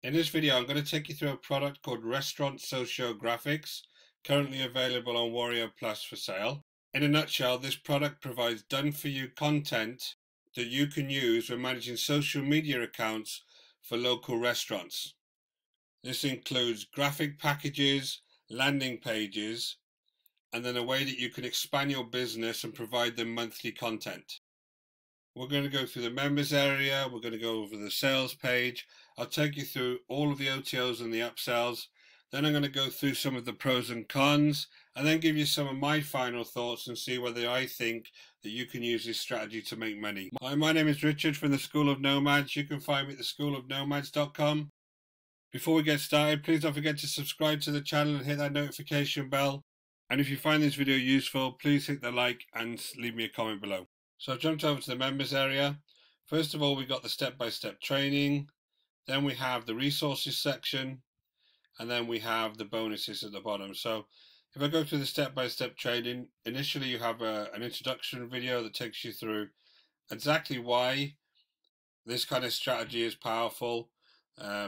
In this video, I'm going to take you through a product called Restaurant SociGraphics, currently available on Warrior Plus for sale. In a nutshell, this product provides done-for-you content that you can use when managing social media accounts for local restaurants. This includes graphic packages, landing pages, and then a way that you can expand your business and provide them monthly content. We're going to go through the members area, we're going to go over the sales page. I'll take you through all of the OTOs and the upsells. Then I'm going to go through some of the pros and cons, and then give you some of my final thoughts and see whether I think that you can use this strategy to make money. Hi, my name is Richard from the School of Nomads. You can find me at theschoolofnomads.com. Before we get started, please don't forget to subscribe to the channel and hit that notification bell. And if you find this video useful, please hit the like and leave me a comment below. So I've jumped over to the members area. First of all, we got the step-by-step training. Then we have the resources section. And then we have the bonuses at the bottom. So if I go through the step-by-step training, initially you have an introduction video that takes you through exactly why this kind of strategy is powerful.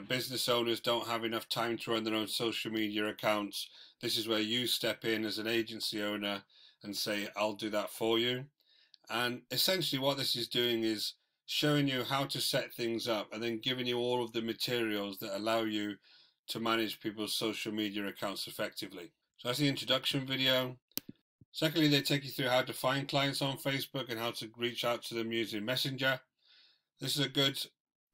Business owners don't have enough time to run their own social media accounts. This is where you step in as an agency owner and say, I'll do that for you. And essentially what this is doing is showing you how to set things up and then giving you all of the materials that allow you to manage people's social media accounts effectively. So that's the introduction video. Secondly, they take you through how to find clients on Facebook and how to reach out to them using Messenger. This is a good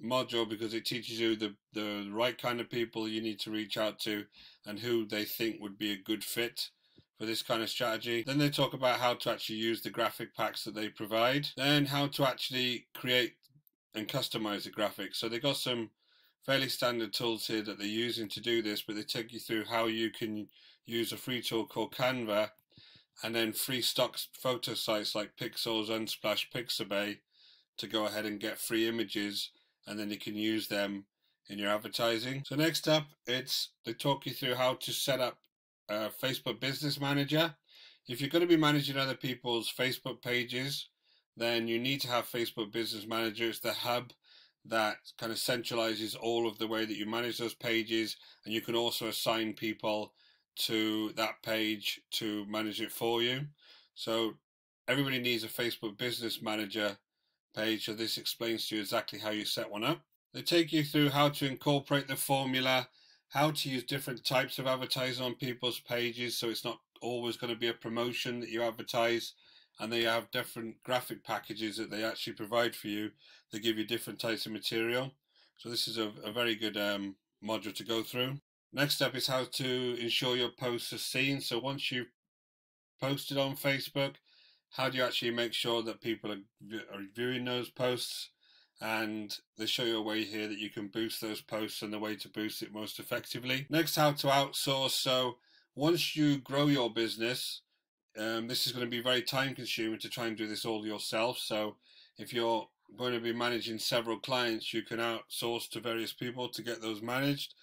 module because it teaches you the right kind of people you need to reach out to and who they think would be a good fit for this kind of strategy. Then they talk about how to actually use the graphic packs that they provide, then how to actually create and customize the graphics. So they've got some fairly standard tools here that they're using to do this, but they take you through how you can use a free tool called Canva and then free stock photo sites like Pixels, Unsplash, Pixabay to go ahead and get free images, and then you can use them in your advertising. So next up, they talk you through how to set up Facebook Business Manager. If you're going to be managing other people's Facebook pages, then you need to have Facebook Business Manager. It's the hub that kind of centralizes all of the way that you manage those pages, and you can also assign people to that page to manage it for you. So everybody needs a Facebook Business Manager page, so this explains to you exactly how you set one up. They take you through how to incorporate the formula, how to use different types of advertising on people's pages, so it's not always going to be a promotion that you advertise, and they have different graphic packages that they actually provide for you that give you different types of material. So this is a very good module to go through. Next up is how to ensure your posts are seen. So once you've posted on Facebook, how do you actually make sure that people are viewing those posts? And they show you a way here that you can boost those posts and the way to boost it most effectively. Next, how to outsource. So once you grow your business, this is going to be very time consuming to try and do this all yourself. So if you're going to be managing several clients, you can outsource to various people to get those managed.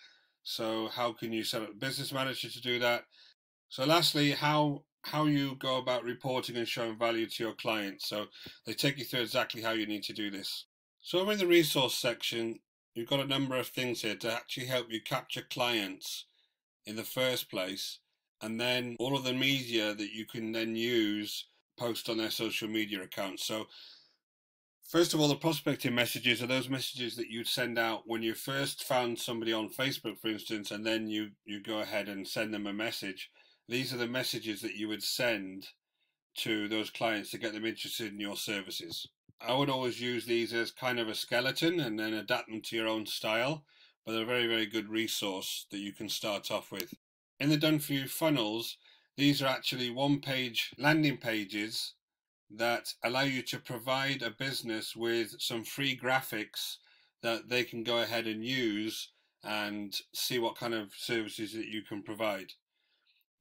So how can you set up a business manager to do that? So lastly, how you go about reporting and showing value to your clients. So they take you through exactly how you need to do this. So over in the resource section, you've got a number of things here to actually help you capture clients in the first place, and then all of the media that you can then use post on their social media accounts. So first of all, the prospecting messages are those messages that you'd send out when you first found somebody on Facebook, for instance, and then you go ahead and send them a message. These are the messages that you would send to those clients to get them interested in your services. I would always use these as kind of a skeleton and then adapt them to your own style, but they're a very, very good resource that you can start off with. In the Done For You funnels, these are actually one-page landing pages that allow you to provide a business with some free graphics that they can go ahead and use and see what kind of services that you can provide.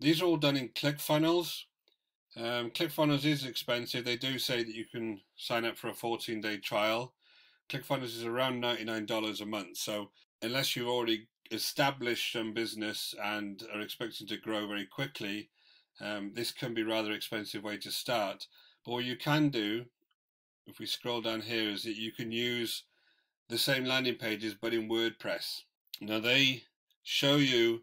These are all done in ClickFunnels. ClickFunnels is expensive. They do say that you can sign up for a 14-day trial. ClickFunnels is around $99 a month. So unless you've already established some business and are expecting to grow very quickly, this can be a rather expensive way to start. But what you can do, if we scroll down here, is that you can use the same landing pages but in WordPress. Now they show you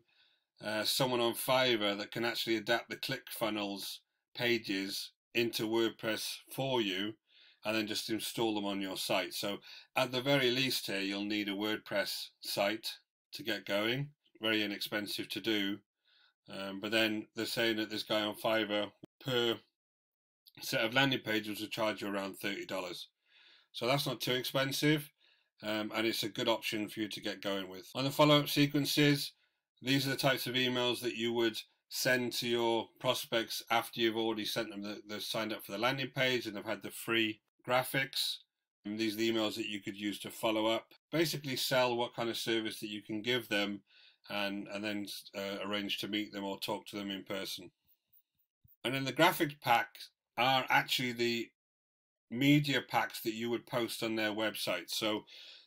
someone on Fiverr that can actually adapt the ClickFunnels pages into WordPress for you and then just install them on your site. So at the very least here, you'll need a WordPress site to get going. Very inexpensive to do. But then they're saying that this guy on Fiverr per set of landing pages will charge you around $30. So that's not too expensive, and it's a good option for you to get going with. On the follow-up sequences, these are the types of emails that you would send to your prospects after you've already sent them, they've signed up for the landing page and they've had the free graphics. And these are the emails that you could use to follow up. Basically sell what kind of service that you can give them, and then arrange to meet them or talk to them in person. And then the graphic packs are actually the media packs that you would post on their website. So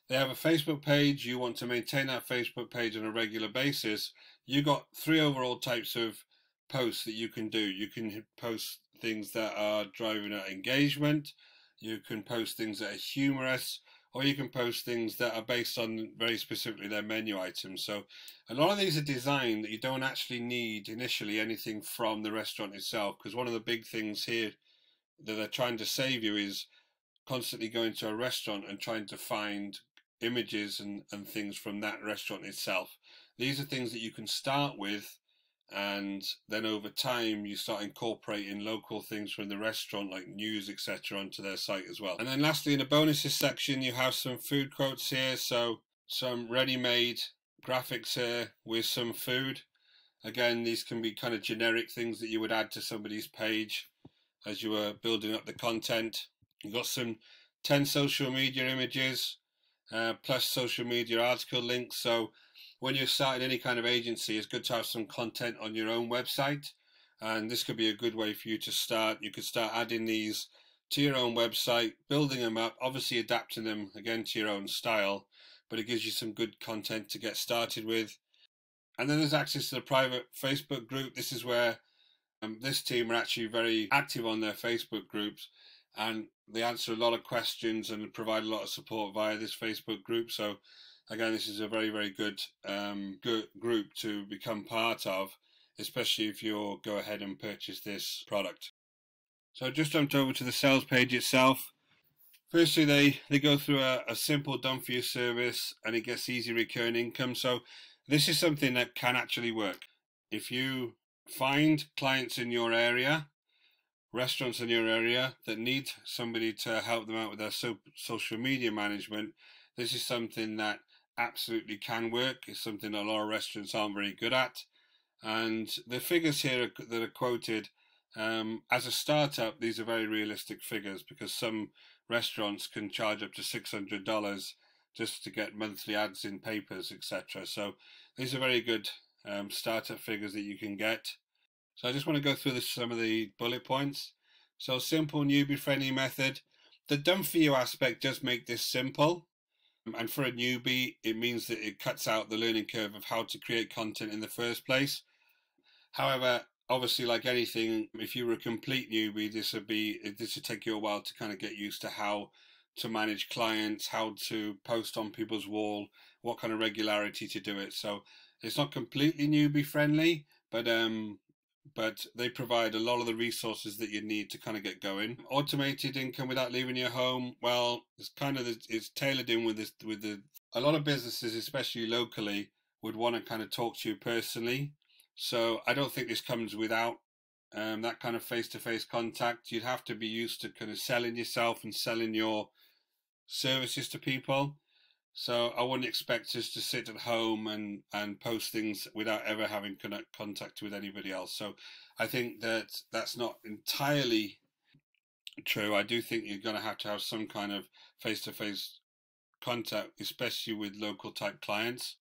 they have a Facebook page, you want to maintain that Facebook page on a regular basis. You got three overall types of posts that you can do. You can post things that are driving out engagement, you can post things that are humorous, or you can post things that are based on very specifically their menu items. So a lot of these are designed that you don't actually need initially anything from the restaurant itself, because one of the big things here that they're trying to save you is constantly going to a restaurant and trying to find images and things from that restaurant itself. These are things that you can start with, and then over time you start incorporating local things from the restaurant like news, etc., onto their site as well. And then lastly, in the bonuses section, you have some food quotes here, so some ready-made graphics here with some food. Again, these can be kind of generic things that you would add to somebody's page as you were building up the content. You've got some 10 social media images, plus social media article links. So when you're starting any kind of agency, it's good to have some content on your own website. And this could be a good way for you to start. You could start adding these to your own website, building them up, obviously adapting them again to your own style, but it gives you some good content to get started with. And then there's access to the private Facebook group. This is where this team are actually very active on their Facebook groups, and they answer a lot of questions and provide a lot of support via this Facebook group. So again, this is a very, very good group to become part of, especially if you go ahead and purchase this product. So I just jumped over to the sales page itself. Firstly, they go through a simple done-for-you service, and it gets easy recurring income. So this is something that can actually work. If you find clients in your area, restaurants in your area that need somebody to help them out with their social media management, this is something that absolutely can work. It's something that a lot of restaurants aren't very good at. And the figures here that are quoted, as a startup, these are very realistic figures, because some restaurants can charge up to $600 just to get monthly ads in papers, etc. So these are very good startup figures that you can get. So I just want to go through some of the bullet points. So simple, newbie friendly method. The done for you aspect does make this simple. And for a newbie, it means that it cuts out the learning curve of how to create content in the first place. However, obviously, like anything, if you were a complete newbie, this would take you a while to kind of get used to how to manage clients, how to post on people's wall, what kind of regularity to do it. So it's not completely newbie friendly, but they provide a lot of the resources that you need to kind of get going. Automated income without leaving your home. Well, it's tailored in with a lot of businesses, especially locally, would want to kind of talk to you personally. So I don't think this comes without that kind of face-to-face contact. You'd have to be used to kind of selling yourself and selling your services to people. So I wouldn't expect us to sit at home and post things without ever having contact with anybody else. So I think that that's not entirely true. I do think you're going to have some kind of face-to-face contact, especially with local type clients.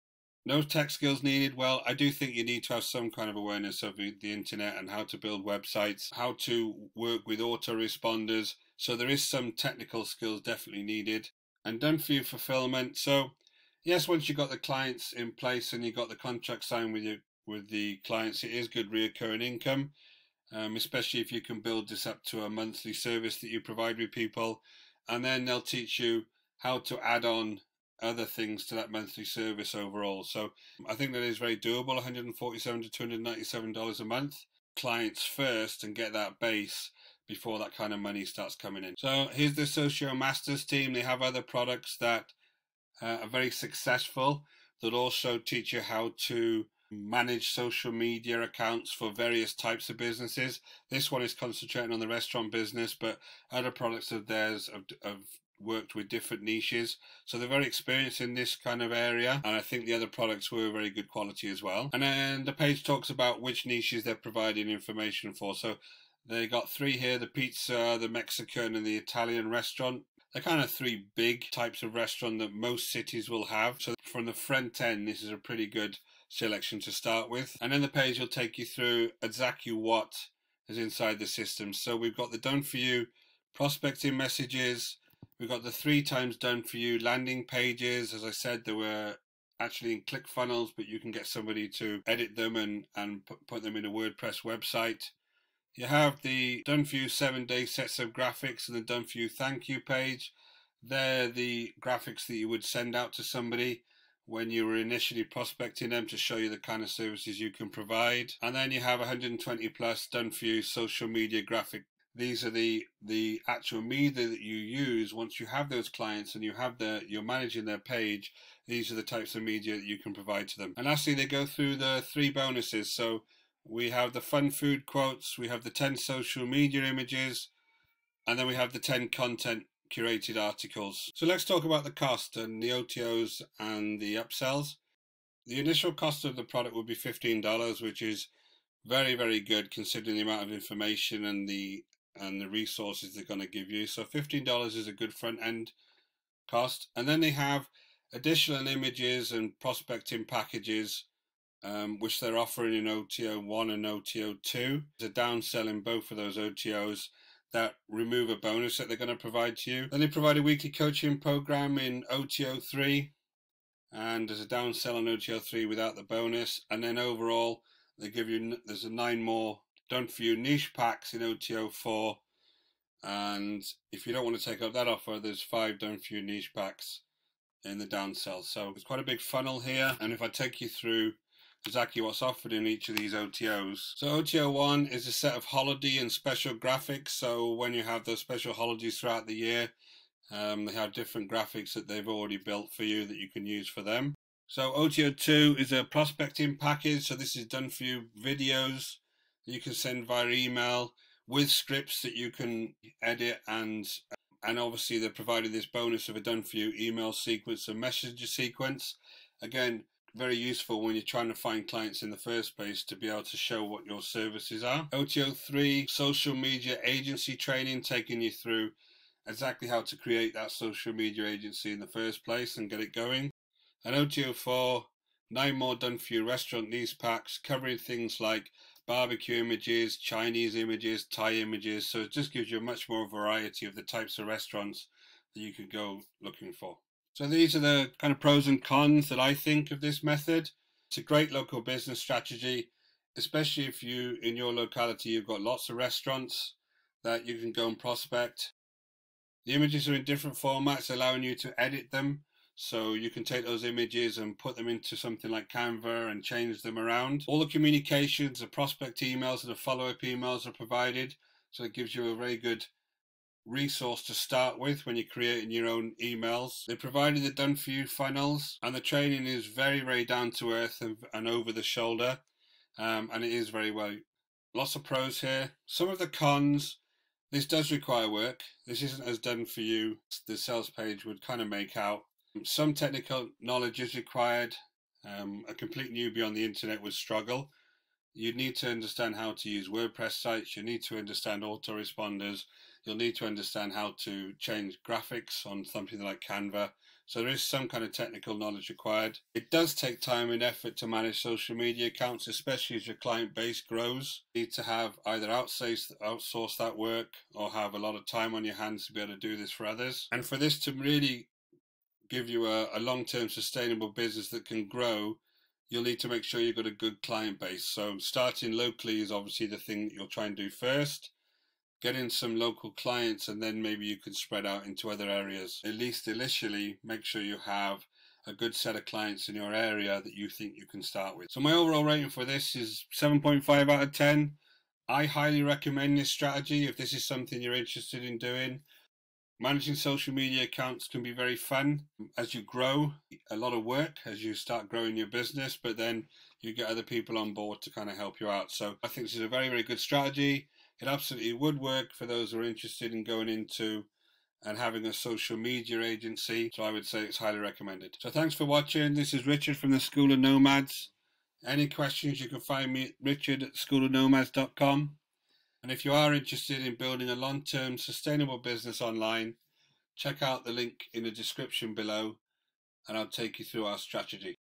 No tech skills needed. Well, I do think you need to have some kind of awareness of the internet and how to build websites, how to work with autoresponders. So there is some technical skills definitely needed. And done for you fulfillment. So yes, once you've got the clients in place and you've got the contract signed with the clients, it is good recurring income, especially if you can build this up to a monthly service that you provide with people. And then they'll teach you how to add on other things to that monthly service overall. So I think that is very doable, $147 to $297 a month. Clients first and get that base before that kind of money starts coming in. So here's the Socio Masters team. They have other products that are very successful that also teach you how to manage social media accounts for various types of businesses. This one is concentrating on the restaurant business, but other products of theirs have worked with different niches, so they're very experienced in this kind of area, and I think the other products were very good quality as well. And then the page talks about which niches they're providing information for. So they got three here: the pizza, the Mexican, and the Italian restaurant. They're kind of three big types of restaurant that most cities will have. So from the front end, this is a pretty good selection to start with. And then the page will take you through exactly what is inside the system. So we've got the done for you prospecting messages. We've got the 3 times done for you landing pages. As I said, they were actually in ClickFunnels, but you can get somebody to edit them and put them in a WordPress website. You have the done for you 7-day sets of graphics and the done for you thank you page. They're the graphics that you would send out to somebody when you were initially prospecting them to show you the kind of services you can provide. And then you have 120 plus done for you social media graphic. These are the actual media that you use once you have those clients and you're managing their page. These are the types of media that you can provide to them. And lastly, they go through the 3 bonuses. So we have the fun food quotes, we have the 10 social media images, and then we have the 10 content curated articles. So let's talk about the cost and the OTOs and the upsells. The initial cost of the product would be $15, which is very, very good considering the amount of information and the resources they're going to give you. So $15 is a good front end cost. And then they have additional images and prospecting packages, which they're offering in OTO 1 and OTO 2. There's a downsell in both of those OTOs that remove a bonus that they're going to provide to you. Then they provide a weekly coaching program in OTO 3, and there's a downsell on OTO 3 without the bonus. And then overall, they give you, there's 9 more done for you niche packs in OTO 4. And if you don't want to take up that offer, there's 5 done for you niche packs in the downsell. So it's quite a big funnel here. And if I take you through exactly what's offered in each of these OTOs. So OTO 1 is a set of holiday and special graphics. So when you have those special holidays throughout the year, they have different graphics that they've already built for you that you can use for them. So OTO 2 is a prospecting package. So this is done for you videos that you can send via email with scripts that you can edit, and obviously they're providing this bonus of a done for you email sequence and messenger sequence. Again, very useful when you're trying to find clients in the first place to be able to show what your services are. OTO 3, social media agency training, taking you through exactly how to create that social media agency in the first place and get it going. And OTO 4, 9 more done for you restaurant niche packs, covering things like barbecue images, Chinese images, Thai images. So it just gives you a much more variety of the types of restaurants that you could go looking for. So these are the kind of pros and cons that I think of this method. It's a great local business strategy, especially if you, in your locality, you've got lots of restaurants that you can go and prospect. The images are in different formats, allowing you to edit them. So you can take those images and put them into something like Canva and change them around. All the communications, the prospect emails and the follow-up emails are provided. So it gives you a very good resource to start with when you're creating your own emails. They provided the done for you funnels, and the training is very, very down to earth and over the shoulder, and it is very well. Lots of pros here. Some of the cons: this does require work. This isn't as done for you the sales page would kind of make out. Some technical knowledge is required. A complete newbie on the internet would struggle. You need to understand how to use WordPress sites. You need to understand autoresponders. You'll need to understand how to change graphics on something like Canva. So there is some kind of technical knowledge required. It does take time and effort to manage social media accounts, especially as your client base grows. You need to have either outsource that work or have a lot of time on your hands to be able to do this for others. And for this to really give you a long-term sustainable business that can grow, you'll need to make sure you've got a good client base. So starting locally is obviously the thing that you'll try and do first. get in some local clients, and then maybe you can spread out into other areas. At least initially, make sure you have a good set of clients in your area that you think you can start with. So my overall rating for this is 7.5 out of 10. I highly recommend this strategy if this is something you're interested in doing. Managing social media accounts can be very fun. As you grow, a lot of work as you start growing your business, but then you get other people on board to kind of help you out. So I think this is a very, very good strategy. It absolutely would work for those who are interested in going into and having a social media agency. So I would say it's highly recommended. So thanks for watching. This is Richard from the School of Nomads. Any questions, you can find me at richard@schoolofnomads.com. And if you are interested in building a long-term sustainable business online, check out the link in the description below and I'll take you through our strategy.